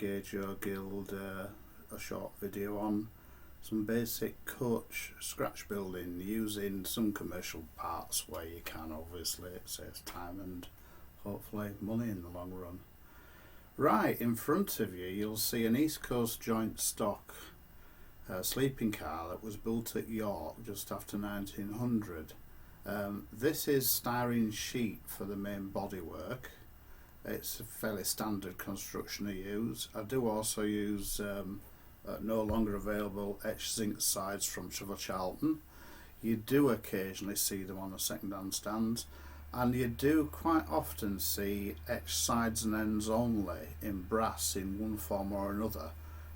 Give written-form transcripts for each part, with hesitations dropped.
Gage Guild a short video on some basic coach scratch building using some commercial parts where you can. Obviously it saves time and hopefully money in the long run. Right in front of you you'll see an East Coast joint stock sleeping car that was built at York just after 1900. This is styrene sheet for the main bodywork. It's a fairly standard construction I use. I do also use no longer available etched zinc sides from Charlton. You do occasionally see them on the second-hand stands, and you do quite often see etched sides and ends only in brass in one form or another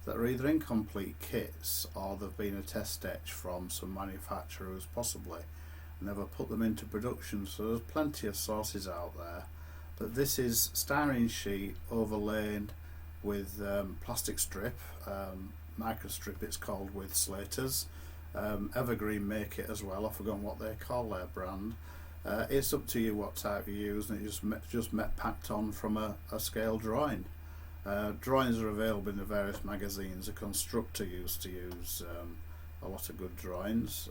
that are either incomplete kits or they've been a test etch from some manufacturer who's possibly never put them into production. So there's plenty of sources out there. But this is styrene sheet overlaid with plastic strip, microstrip it's called with Slaters. Evergreen make it as well. I've forgotten what they call their brand. It's up to you what type you use, and it just packed on from a scale drawing. Drawings are available in the various magazines. A constructor used to use a lot of good drawings.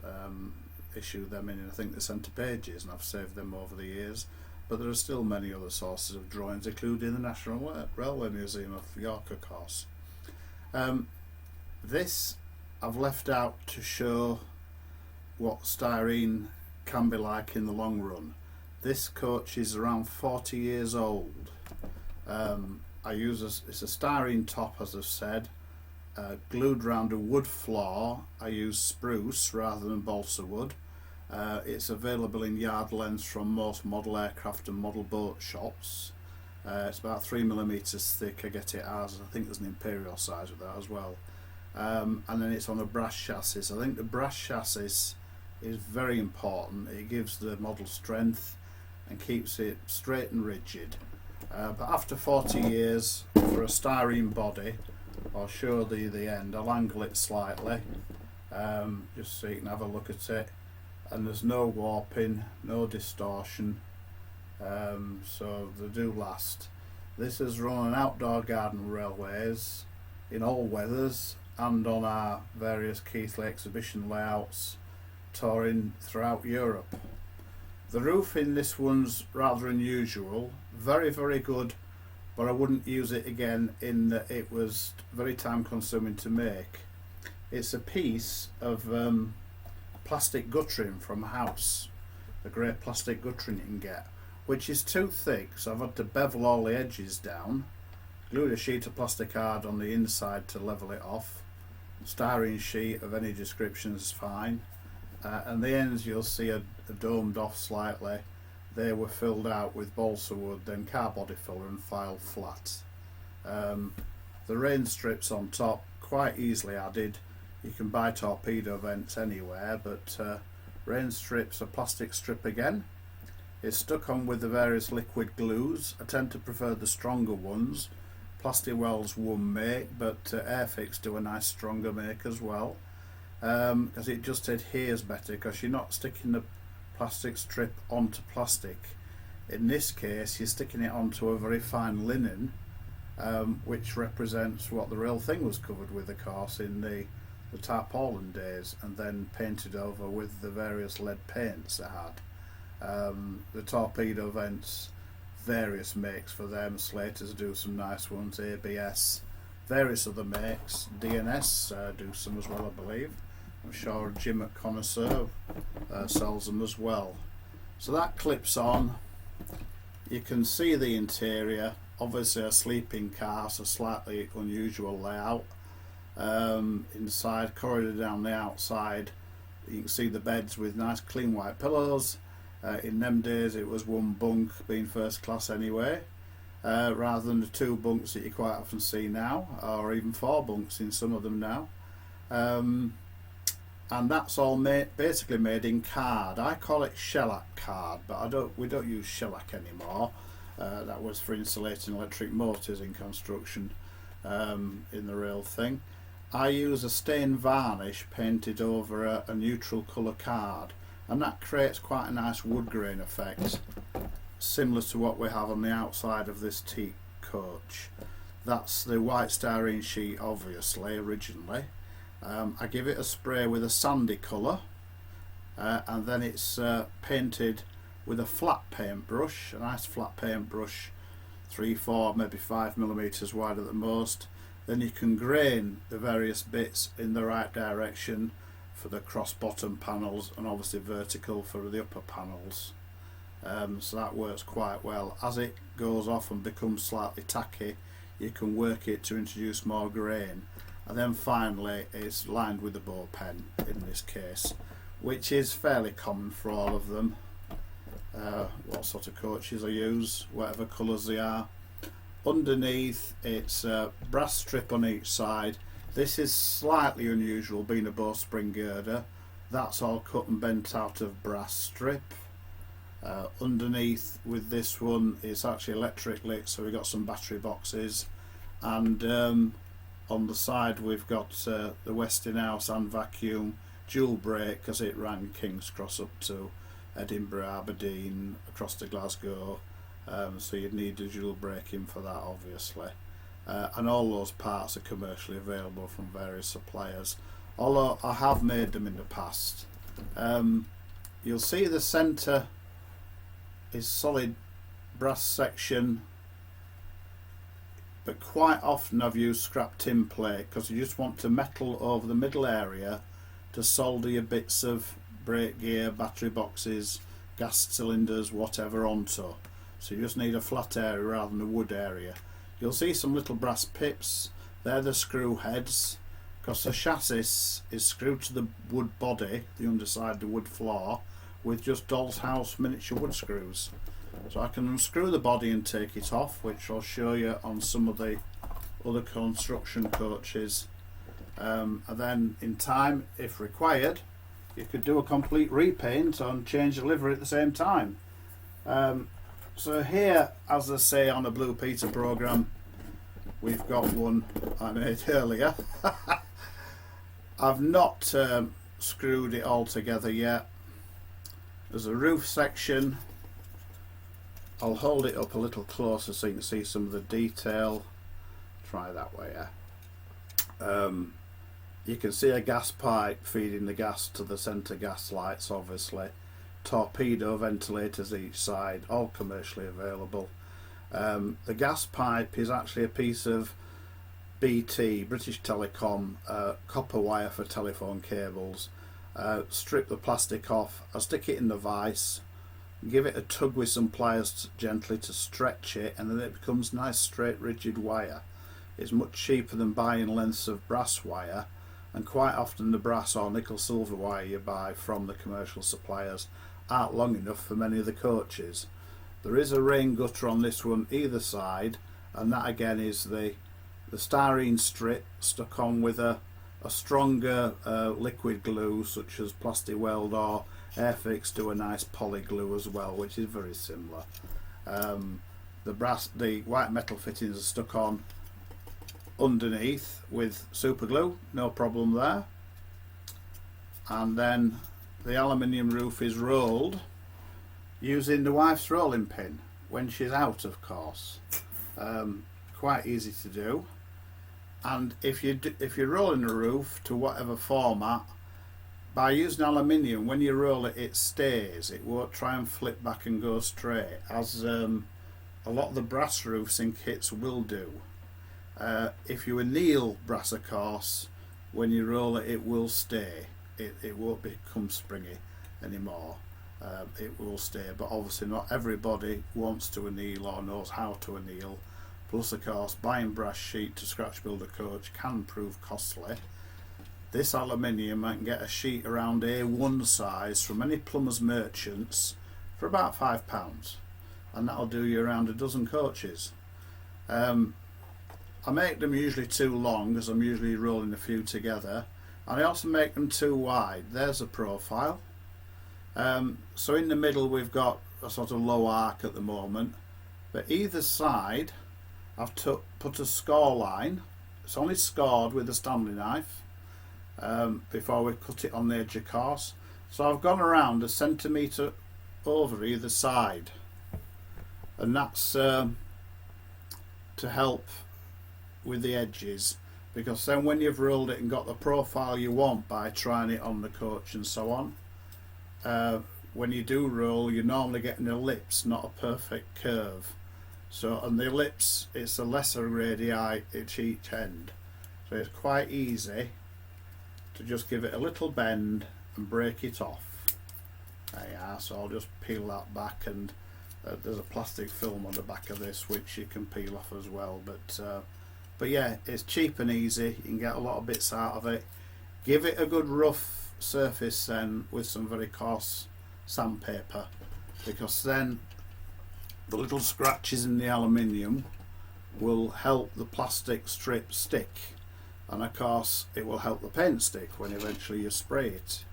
Issue them in, I think, the centre pages, and I've saved them over the years. But there are still many other sources of drawings, including the National Railway Museum of York, of course. This I've left out to show what styrene can be like in the long run. This coach is around 40 years old. It's a styrene top, as I've said, glued round a wood floor. I use spruce rather than balsa wood. It's available in yard lengths from most model aircraft and model boat shops. It's about 3mm thick. I get it as, I think there's an imperial size with that as well. And then it's on a brass chassis. I think the brass chassis is very important. It gives the model strength and keeps it straight and rigid. But after 40 years, for a styrene body, I'll show the end. I'll angle it slightly, just so you can have a look at it. And there's no warping, no distortion, so they do last. This is run on outdoor garden railways in all weathers and on our various Keithley exhibition layouts touring throughout Europe. The roof in this one's rather unusual, very good, but I wouldn't use it again in that it was very time consuming to make. It's a piece of plastic guttering from a house, the grey plastic guttering you can get, which is too thick, so I've had to bevel all the edges down, glued a sheet of plastic hard on the inside to level it off. Styrene sheet of any description is fine, and the ends you'll see are domed off slightly. They were filled out with balsa wood, then car body filler and filed flat. The rain strips on top, quite easily added. You can buy torpedo vents anywhere, but rain strips are plastic strip again. It's stuck on with the various liquid glues. I tend to prefer the stronger ones. Plasticwell's one make, but Airfix do a nice stronger make as well, because it just adheres better, because you're not sticking the plastic strip onto plastic. In this case you're sticking it onto a very fine linen, which represents what the real thing was covered with, of course, in the tarpaulin days, and then painted over with the various lead paints they had. The torpedo vents, various makes for them. Slaters do some nice ones, ABS, various other makes. DNS do some as well, I believe. I'm sure Jim at Connoisseur sells them as well. So that clips on. You can see the interior, obviously a sleeping car, so slightly unusual layout. Inside, corridor down the outside, you can see the beds with nice clean white pillows. In them days it was one bunk, being first class anyway, rather than the two bunks that you quite often see now, or even four bunks in some of them now. And that's all basically made in card. I call it shellac card, but we don't use shellac anymore. That was for insulating electric motors in construction, in the real thing. I use a stain varnish painted over a neutral colour card, and that creates quite a nice wood grain effect, similar to what we have on the outside of this teak coach. That's the white styrene sheet, obviously, originally. I give it a spray with a sandy colour, and then it's painted with a flat paintbrush, a nice flat paintbrush, 3, 4, maybe 5mm wide at the most. Then you can grain the various bits in the right direction for the cross bottom panels, and obviously vertical for the upper panels. So that works quite well. As it goes off and becomes slightly tacky, you can work it to introduce more grain, and then finally it's lined with a ball pen in this case, which is fairly common for all of them. What sort of coaches I use, whatever colours they are. Underneath it's a brass strip on each side. This is slightly unusual, being a bowspring girder. That's all cut and bent out of brass strip. Underneath with this one it's actually electric lit, so we've got some battery boxes, and on the side we've got the Westinghouse and vacuum dual brake, because it ran King's Cross up to Edinburgh, Aberdeen, across to Glasgow, so you'd need a dual braking for that, obviously. And all those parts are commercially available from various suppliers, although I have made them in the past. You'll see the centre is solid brass section, but quite often I've used scrap tin plate, because you just want to metal over the middle area to solder your bits of brake gear, battery boxes, gas cylinders, whatever onto. So you just need a flat area rather than a wood area. You'll see some little brass pips, they're the screw heads, because the chassis is screwed to the wood body, the underside, the wood floor, with just doll's house miniature wood screws. So I can unscrew the body and take it off, which I'll show you on some of the other construction coaches. And then in time, if required, you could do a complete repaint and change the livery at the same time. So here, as I say on a Blue Peter programme, we've got one I made earlier. I've not screwed it all together yet. There's a roof section. I'll hold it up a little closer so you can see some of the detail. Try that way, yeah. You can see a gas pipe feeding the gas to the centre gas lights, obviously. Torpedo ventilators each side, all commercially available. The gas pipe is actually a piece of BT, British Telecom, copper wire for telephone cables. Strip the plastic off, I stick it in the vise, give it a tug with some pliers gently to stretch it, and then it becomes nice straight rigid wire. It's much cheaper than buying lengths of brass wire, and quite often the brass or nickel silver wire you buy from the commercial suppliers aren't long enough for many of the coaches. There is a rain gutter on this one either side, and that again is the styrene strip stuck on with a stronger liquid glue, such as Plasti Weld or Airfix do a nice poly glue as well, which is very similar. The white metal fittings are stuck on underneath with super glue, no problem there. And then the aluminium roof is rolled using the wife's rolling pin when she's out, of course. Quite easy to do. And if you're rolling a roof to whatever format, by using aluminium, when you roll it, it stays. It won't try and flip back and go straight, as a lot of the brass roofs in kits will do. If you anneal brass, of course, when you roll it, it will stay. It won't become springy anymore. It will stay, but obviously not everybody wants to anneal or knows how to anneal. Plus, of course, buying brass sheet to scratch build a coach can prove costly. This aluminium, I can get a sheet around A1 size from any plumbers merchants for about £5, and that'll do you around a dozen coaches. I make them usually too long, as I'm usually rolling a few together, and I also make them too wide. There's a profile. So in the middle we've got a sort of low arc at the moment, but either side I've put a score line. It's only scored with a Stanley knife before we cut it on the edge, of course. So I've gone around a centimetre over either side, and that's to help with the edges, because then when you've rolled it and got the profile you want by trying it on the coach and so on, when you do roll, you're normally getting an ellipse, not a perfect curve. So on the ellipse, it's a lesser radii at each end, so it's quite easy to just give it a little bend and break it off. There you are. So I'll just peel that back, and there's a plastic film on the back of this which you can peel off as well. But yeah, it's cheap and easy. You can get a lot of bits out of it. Give it a good rough surface then with some very coarse sandpaper, because then the little scratches in the aluminium will help the plastic strip stick, and of course it will help the paint stick when eventually you spray it.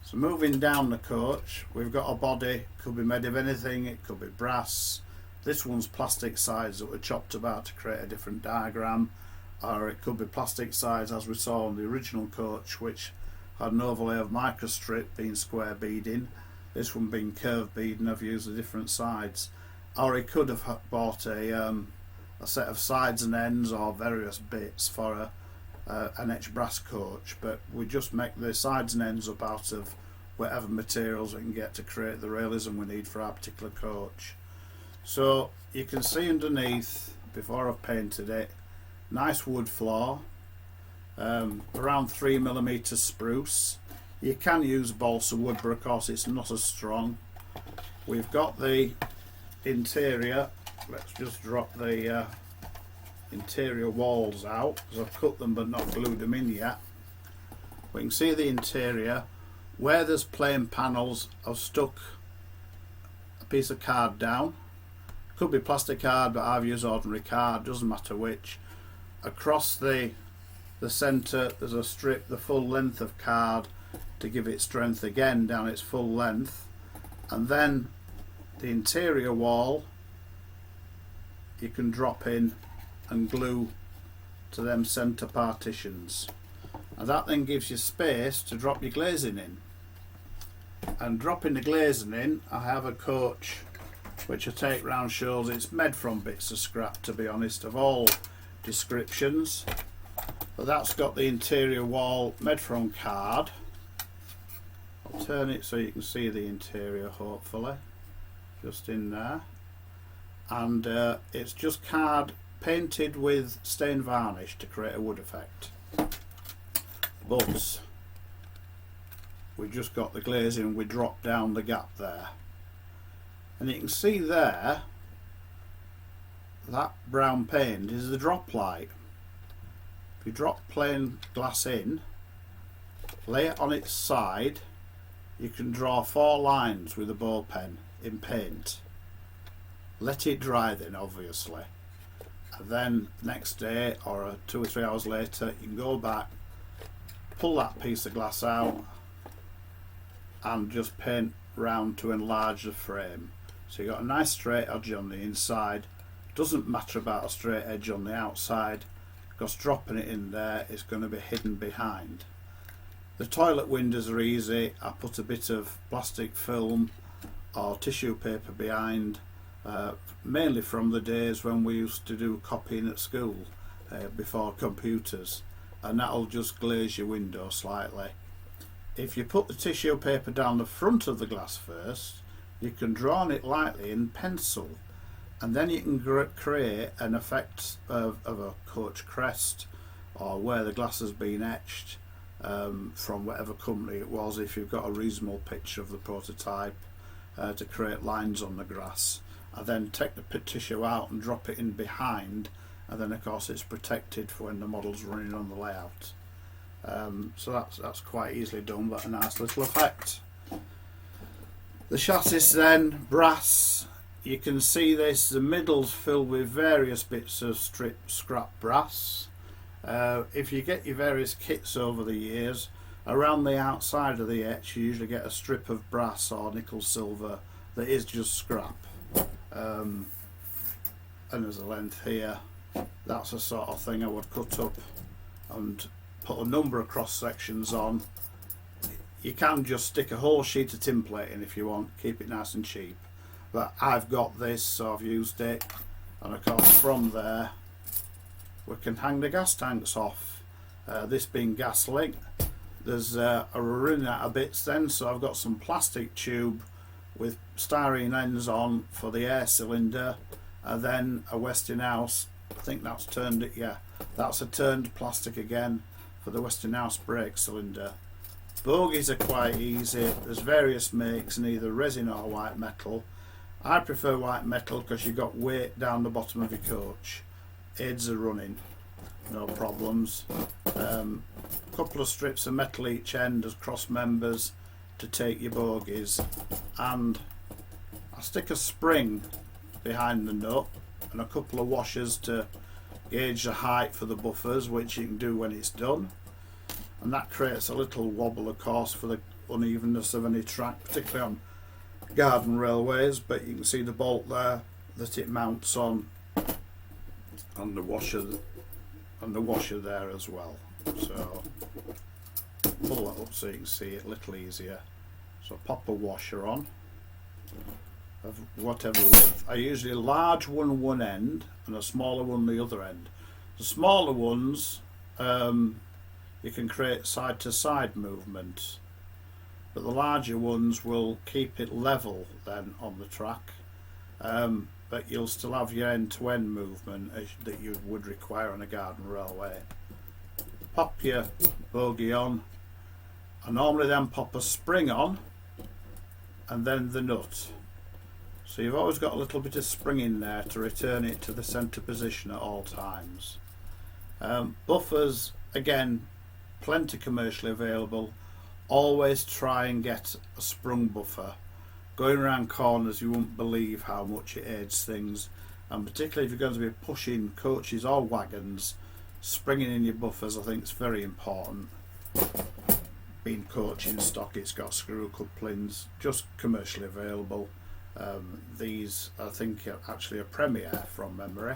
So moving down the coach, we've got a body, could be made of anything, it could be brass. This one's plastic sides that were chopped about to create a different diagram, or it could be plastic sides as we saw on the original coach, which had an overlay of microstrip being square beading, this one being curved beading. I've used the different sides. Or he could have bought a set of sides and ends or various bits for an etched brass coach, but we just make the sides and ends up out of whatever materials we can get to create the realism we need for our particular coach. So you can see underneath, before I've painted it, nice wood floor, around 3mm spruce. You can use balsa wood, but of course it's not as strong. We've got the interior. Let's just drop the interior walls out, because I've cut them but not glued them in yet. We can see the interior. Where there's plain panels, I've stuck a piece of card down. Could be plastic card, but I've used ordinary card, doesn't matter which. Across the centre there's a strip the full length of card to give it strength again down its full length, and then the interior wall you can drop in and glue to them centre partitions, and that then gives you space to drop your glazing in. And dropping the glazing in, I have a coach which I take round shows. It's made from bits of scrap, to be honest, of all descriptions, but that's got the interior wall made from card. I'll turn it so you can see the interior, hopefully, just in there, and it's just card painted with stained varnish to create a wood effect, but we just got the glazing, we drop down the gap there, and you can see there that brown paint is the drop light. If you drop plain glass in, lay it on its side, you can draw 4 lines with a ball pen in paint. Let it dry then, obviously, and then next day or 2 or 3 hours later you can go back, pull that piece of glass out and just paint round to enlarge the frame. So you've got a nice straight edge on the inside. Doesn't matter about a straight edge on the outside, because dropping it in there is going to be hidden behind. The toilet windows are easy. I put a bit of plastic film or tissue paper behind, mainly from the days when we used to do copying at school before computers, and that'll just glaze your window slightly. If you put the tissue paper down the front of the glass first, you can draw on it lightly in pencil, and then you can create an effect of a coach crest, or where the glass has been etched from whatever company it was, if you've got a reasonable picture of the prototype, to create lines on the grass, and then take the tissue out and drop it in behind, and then of course it's protected for when the model's running on the layout. So that's quite easily done, but a nice little effect. The chassis then, brass. You can see this, the middle's filled with various bits of scrap brass. If you get your various kits over the years, around the outside of the etch you usually get a strip of brass or nickel silver that is just scrap, and there's a length here. That's the sort of thing I would cut up and put a number of cross sections on. You can just stick a whole sheet of tinplate in if you want, keep it nice and cheap, but I've got this, so I've used it, and of course from there we can hang the gas tanks off. This being gas lit, there's a running out of bits then, so I've got some plastic tube with styrene ends on for the air cylinder, and then a Westinghouse, I think that's turned it, yeah, that's a turned plastic again for the Westinghouse brake cylinder. Bogies are quite easy. There's various makes in either resin or white metal. I prefer white metal because you've got weight down the bottom of your coach. Aids are running, no problems. Couple of strips of metal each end as cross members to take your bogies, and I stick a spring behind the nut and a couple of washers to gauge the height for the buffers, which you can do when it's done, and that creates a little wobble of course for the unevenness of any track, particularly on garden railways. But you can see the bolt there that it mounts on, and the washer there as well. So pull that up so you can see it a little easier. So pop a washer on of whatever width. I usually a large one end and a smaller one the other end. The smaller ones you can create side to side movement, but the larger ones will keep it level then on the track, but you'll still have your end to end movement that you would require on a garden railway. Pop your bogie on. I normally then pop a spring on and then the nut. So you've always got a little bit of spring in there to return it to the centre position at all times. Buffers, again, plenty commercially available. Always try and get a sprung buffer. Going around corners, you won't believe how much it aids things, and particularly if you're going to be pushing coaches or wagons, springing in your buffers I think is very important. Being coaching stock, it's got screw couplings, just commercially available. These I think are actually a Premier from memory,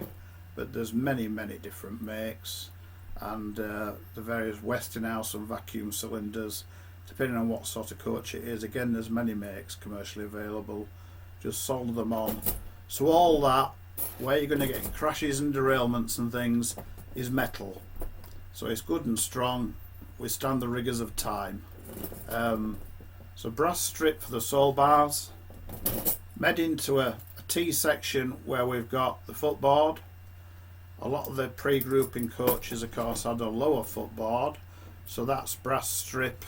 but there's many different makes, and the various Westinghouse and vacuum cylinders depending on what sort of coach it is. Again, there's many makes commercially available. Just solder them on. So all that, where you're going to get crashes and derailments and things, is metal. So it's good and strong, withstand the rigours of time. So brass strip for the sole bars, made into a T-section where we've got the footboard. A lot of the pre-grouping coaches of course had a lower footboard, so that's brass strip,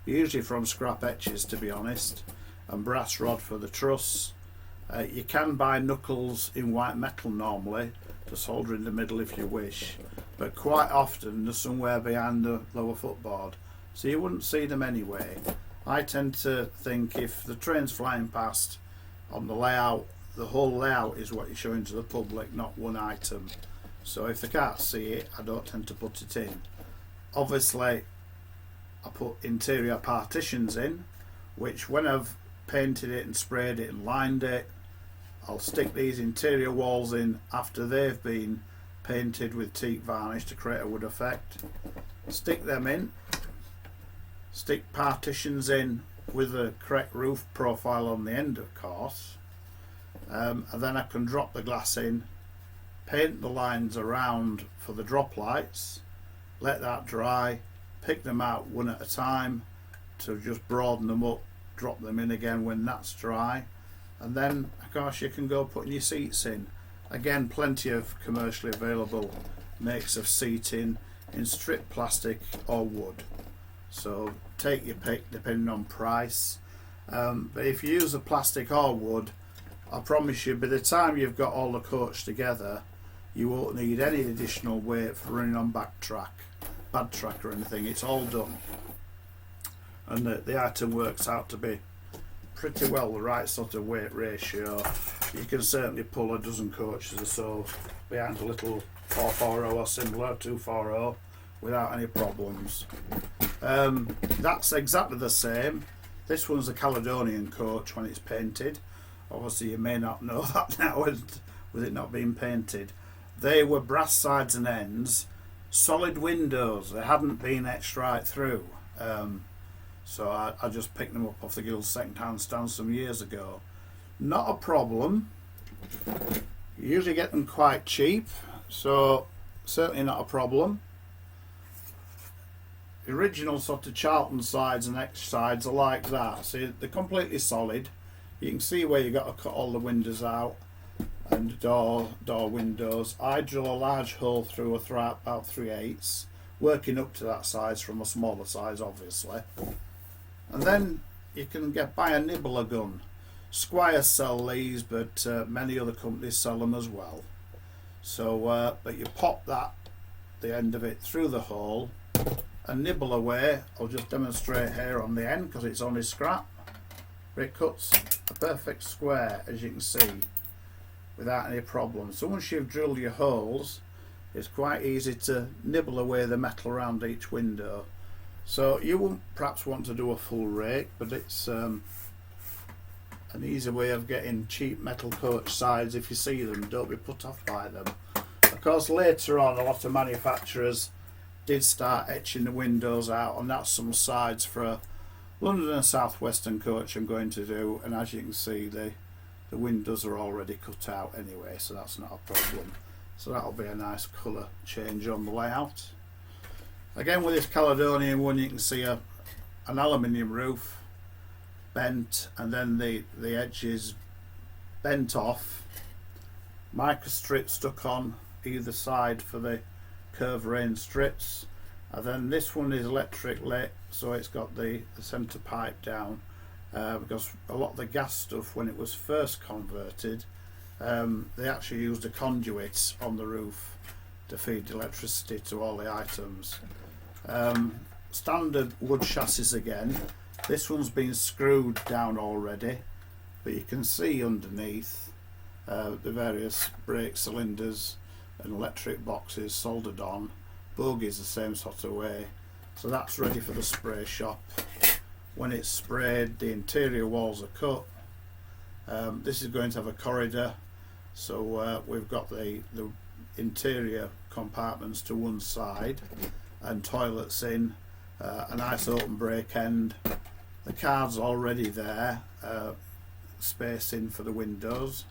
usually from scrap etches to be honest, and brass rod for the truss. You can buy knuckles in white metal normally to solder in the middle if you wish, but quite often they're somewhere behind the lower footboard, so you wouldn't see them anyway. I tend to think if the train's flying past on the layout, the whole layout is what you're showing to the public, not one item. So if they can't see it, I don't tend to put it in. Obviously I put interior partitions in, which when I've painted it and sprayed it and lined it, I'll stick these interior walls in after they've been painted with teak varnish to create a wood effect. Stick them in, stick partitions in with the correct roof profile on the end of course, and then I can drop the glass in, paint the lines around for the drop lights, let that dry, pick them out one at a time to just broaden them up, drop them in again when that's dry, and then of course you can go putting your seats in. Again, plenty of commercially available makes of seating in strip plastic or wood, so take your pick depending on price. But if you use the plastic or wood, I promise you by the time you've got all the coach together you won't need any additional weight for running on bad track or anything. It's all done, and the item works out to be pretty well the right sort of weight ratio. You can certainly pull a dozen coaches or so behind a little 440 or similar 240 without any problems. That's exactly the same. This one's a Caledonian coach when it's painted. Obviously you may not know that now with it not being painted. They were brass sides and ends, solid windows, they hadn't been etched right through, so I just picked them up off the Guild second hand stand some years ago. Not a problem, you usually get them quite cheap, so certainly not a problem. The original sort of Charlton sides and X sides are like that, so they're completely solid. You can see where you've got to cut all the windows out and door windows. I drill a large hole through about 3/8, working up to that size from a smaller size obviously. And then you can buy a nibbler gun. Squire sell these, but many other companies sell them as well. So but you pop the end of it through the hole and nibble away. I'll just demonstrate here on the end because it's only scrap. But it cuts a perfect square, as you can see, without any problem. So once you've drilled your holes, it's quite easy to nibble away the metal around each window. So you won't perhaps want to do a full rake, but it's an easy way of getting cheap metal coach sides. If you see them, don't be put off by them. Of course, later on, a lot of manufacturers did start etching the windows out, and that's some sides for a London and South Western coach I'm going to do. And as you can see, the windows are already cut out anyway, so that's not a problem. So that'll be a nice colour change on the layout. Again, with this Caledonian one, you can see an aluminium roof bent, and then the edges bent off, microstrip stuck on either side for the curved rain strips, and then this one is electric lit, so it's got the centre pipe down, because a lot of the gas stuff, when it was first converted, they actually used a conduit on the roof to feed electricity to all the items. Standard wood chassis again. This one's been screwed down already, but you can see underneath the various brake cylinders and electric boxes soldered on. Bogie's the same sort of way, so that's ready for the spray shop. When it's sprayed, the interior walls are cut. This is going to have a corridor, so we've got the interior compartments to one side and toilets in, a nice open break end. The card's already there, spacing for the windows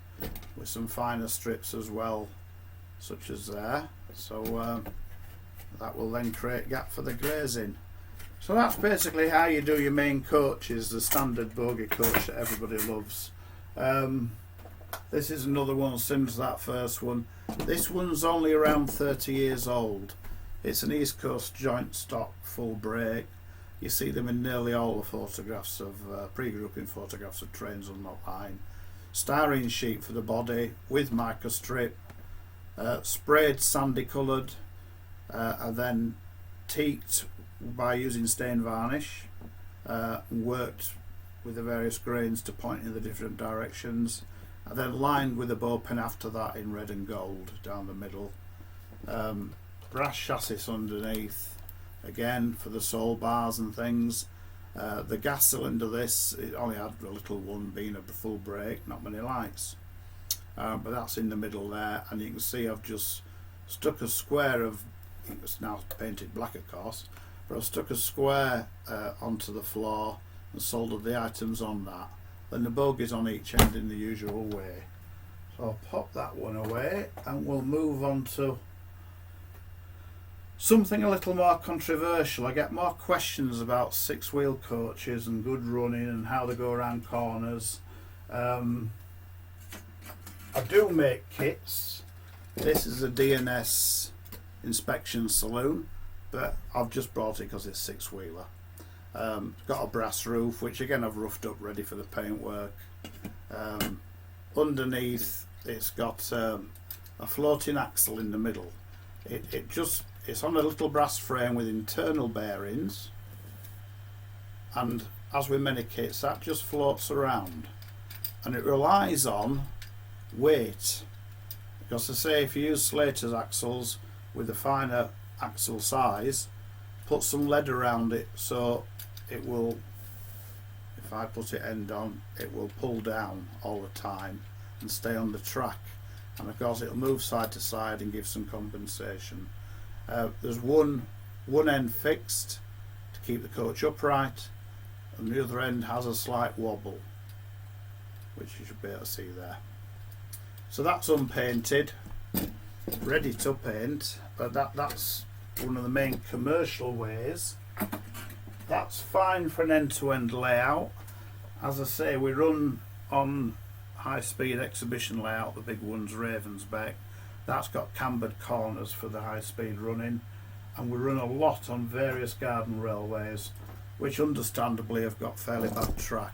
with some finer strips as well, such as there. So that will then create gap for the glazing. So that's basically how you do your main coaches, the standard Bogie coach that everybody loves. This is another one similar to that first one. This one's only around 30 years old. It's an East Coast joint stock full brake. You see them in nearly all the photographs of pre-grouping photographs of trains on that line. Styrene sheet for the body with microstrip, sprayed sandy coloured, and then teaked by using stain varnish, and worked with the various grains to point in the different directions, and then lined with a bow pin after that in red and gold down the middle. Brass chassis underneath, again for the sole bars and things. The gas cylinder, this, it only had a little one, being a full brake, not many lights, but that's in the middle there, and you can see I've just stuck a square of, it's now painted black of course, but I've stuck a square onto the floor and soldered the items on that. Then the bogies on each end in the usual way. So I'll pop that one away and we'll move on to something a little more controversial. I get more questions about six-wheel coaches and good running and how they go around corners. I do make kits. This is a DNS inspection saloon, but I've just brought it because it's six-wheeler. Got a brass roof, which again I've roughed up ready for the paintwork. Underneath it's got a floating axle in the middle. It's on a little brass frame with internal bearings, and as with many kits, that just floats around, and it relies on weight, because I say if you use Slater's axles with a finer axle size, put some lead around it so it will, if I put it end on, it will pull down all the time and stay on the track, and of course it'll move side to side and give some compensation. There's one end fixed to keep the coach upright, and the other end has a slight wobble, which you should be able to see there. So that's unpainted. ready to paint, but that's one of the main commercial ways. That's fine for an end-to-end layout. As I say, we run on high-speed exhibition layout, the big one's Ravensbeck. That's got cambered corners for the high-speed running, and we run a lot on various garden railways, which understandably have got fairly bad track.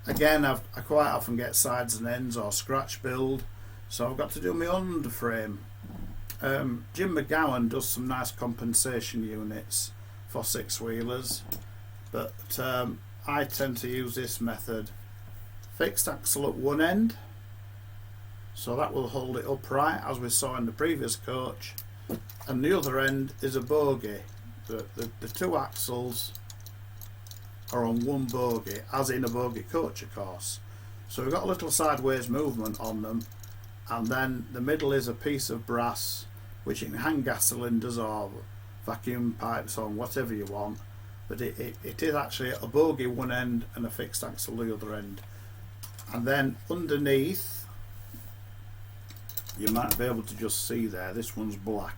Again, I quite often get sides and ends or scratch build, so I've got to do my underframe. Jim McGowan does some nice compensation units for six-wheelers, but I tend to use this method. Fixed axle at one end, so that will hold it upright as we saw in the previous coach, and the other end is a bogie. The two axles are on one bogie, as in a bogie coach of course, so we've got a little sideways movement on them, and then the middle is a piece of brass which you can hang gas cylinders or vacuum pipes on, whatever you want, but it is actually a bogie one end and a fixed axle the other end. And then underneath, you might be able to just see there, this one's black,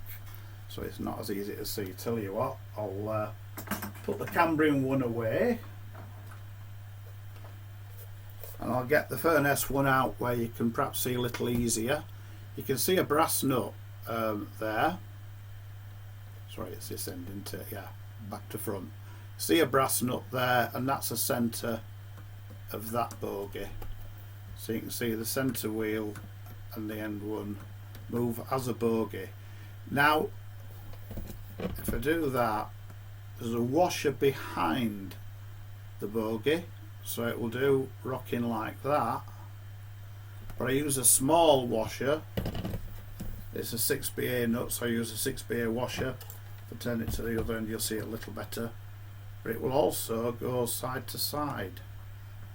so it's not as easy to see. Tell you what, I'll put the Cambrian one away, and I'll get the Furnace one out where you can perhaps see a little easier. You can see a brass nut there. Sorry, it's this end, isn't it? Yeah, back to front. See a brass nut there, and that's the centre of that bogie. So you can see the centre wheel and the end one move as a bogie. Now, if I do that, there's a washer behind the bogie, so it will do rocking like that. But I use a small washer. It's a 6BA nut, so I use a 6BA washer. If I turn it to the other end, you'll see it a little better. But it will also go side to side,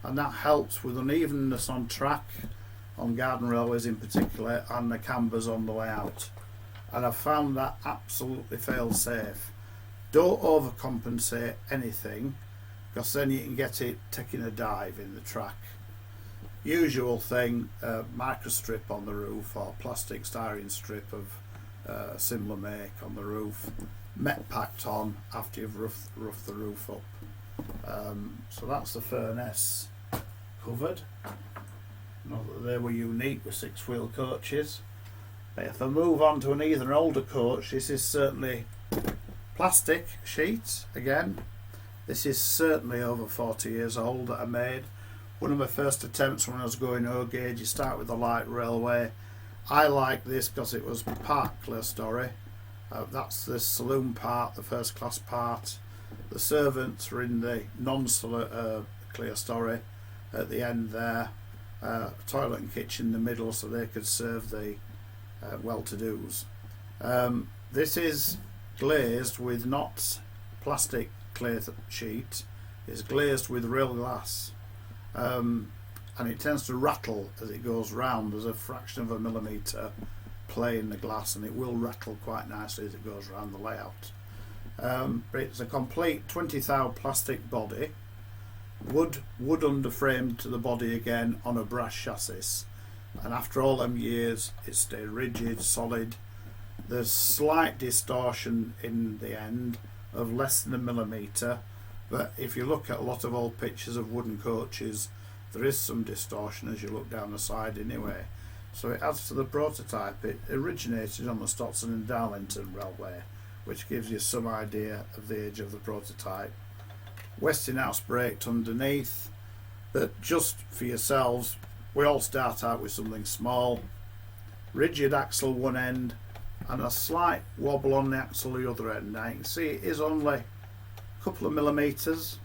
and that helps with unevenness on track, on garden railways in particular, and the cambers on the layout. And I've found that absolutely fail safe. Don't overcompensate anything, because then you can get it taking a dive in the track. Usual thing, microstrip on the roof or plastic styrene strip of similar make on the roof, met packed on after you've roughed the roof up. So that's the Furnace covered. Not that they were unique with six-wheel coaches. But if I move on to an even older coach, this is certainly plastic sheet again. This is certainly over 40 years old that I made. One of my first attempts when I was going O-gauge, you start with the light railway. I like this because it was part clear story. That's the saloon part, the first class part. The servants were in the non-clear story at the end there. Toilet and kitchen in the middle so they could serve the well-to-dos. This is glazed with not plastic clear sheet, it's glazed with real glass. And it tends to rattle as it goes round. There's a fraction of a millimetre play in the glass, and it will rattle quite nicely as it goes around the layout. But it's a complete 20 thou plastic body, wood underframed to the body again on a brass chassis, and after all them years it stayed rigid, solid. There's slight distortion in the end of less than a millimetre, but if you look at a lot of old pictures of wooden coaches, there is some distortion as you look down the side anyway. So it adds to the prototype. It originated on the Stotson and Darlington Railway, which gives you some idea of the age of the prototype. Westinghouse braked underneath, but just for yourselves, we all start out with something small. Rigid axle one end and a slight wobble on the axle the other end. Now you can see it is only a couple of millimetres.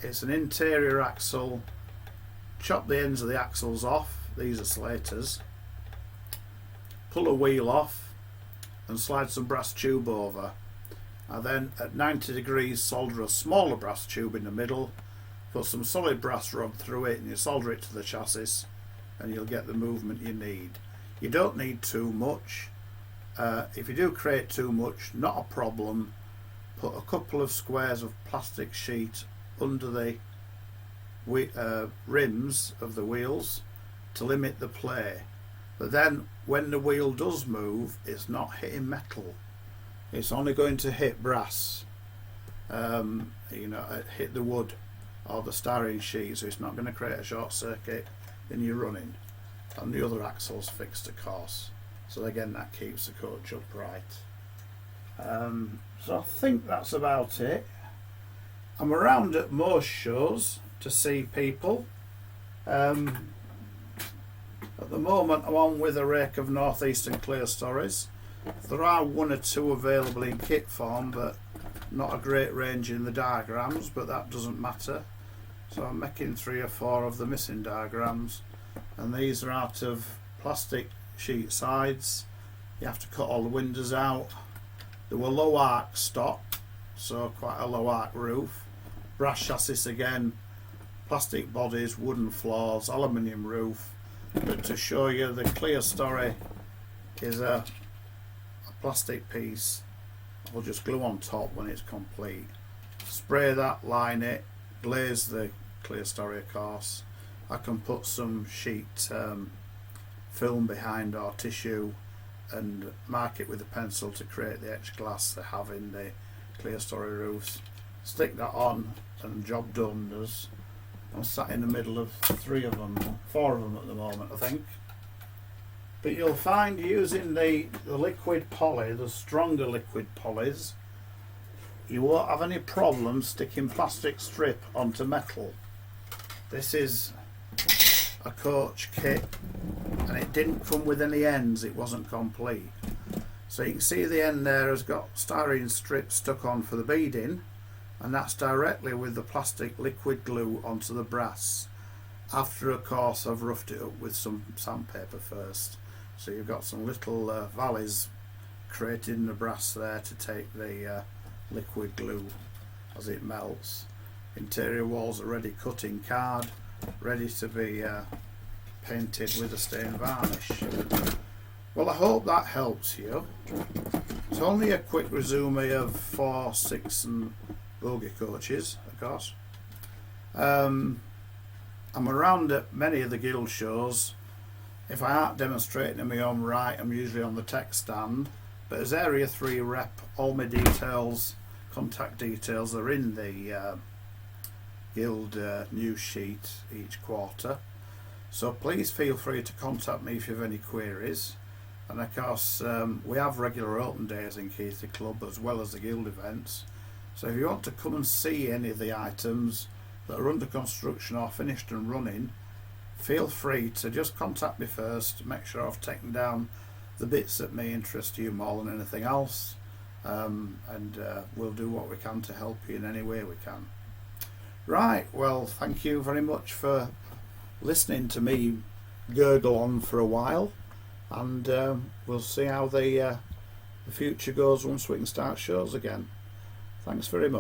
It's an interior axle. Chop the ends of the axles off, these are Slaters, pull a wheel off and slide some brass tube over, and then at 90 degrees solder a smaller brass tube in the middle, put some solid brass rod through it, and you solder it to the chassis and you'll get the movement you need. You don't need too much. If you do create too much, not a problem. Put a couple of squares of plastic sheet under the rims of the wheels to limit the play. But then when the wheel does move, it's not hitting metal. It's only going to hit brass, hit the wood or the styrene sheet, so it's not going to create a short circuit in your running. And the other axle's fixed, of course, so again that keeps the coach upright. So I think that's about it. I'm around at most shows to see people. At the moment I'm on with a rake of northeastern clear stories. There are one or two available in kit form, but not a great range in the diagrams, but that doesn't matter. So I'm making 3 or 4 of the missing diagrams, and these are out of plastic sheet sides. You have to cut all the windows out. They were low arc stock, so quite a low arc roof. Brass chassis again, plastic bodies, wooden floors, aluminium roof. But to show you, the clear story is a plastic piece. I'll just glue on top when it's complete. Spray that, line it, glaze the clear story, of course. I can put some sheet film behind or tissue and mark it with a pencil to create the etched glass they have in the clear story roofs. Stick that on and job done. I'm sat in the middle of 3 of them, 4 of them at the moment, I think. But you'll find using the liquid poly, the stronger liquid polys, you won't have any problem sticking plastic strip onto metal. This is a coach kit and it didn't come with any ends, it wasn't complete. So you can see the end there has got styrene strip stuck on for the beading, and that's directly with the plastic liquid glue onto the brass. After, of course, I've roughed it up with some sandpaper first. So you've got some little valleys created in the brass there to take the liquid glue as it melts. Interior walls are ready cut in card, ready to be painted with a stain varnish. Well, I hope that helps you. It's only a quick resume of 4, 6 and Bogie coaches, of course. I'm around at many of the guild shows. If I aren't demonstrating in my own right, I'm usually on the tech stand. But as Area 3 rep, all my details, contact details, are in the guild news sheet each quarter. So please feel free to contact me if you have any queries. And of course, we have regular open days in Keithley Club as well as the guild events. So if you want to come and see any of the items that are under construction or finished and running, feel free to just contact me first, make sure I've taken down the bits that may interest you more than anything else, and we'll do what we can to help you in any way we can. Right, well, thank you very much for listening to me gurgle on for a while, and we'll see how the future goes once we can start shows again. Thanks very much.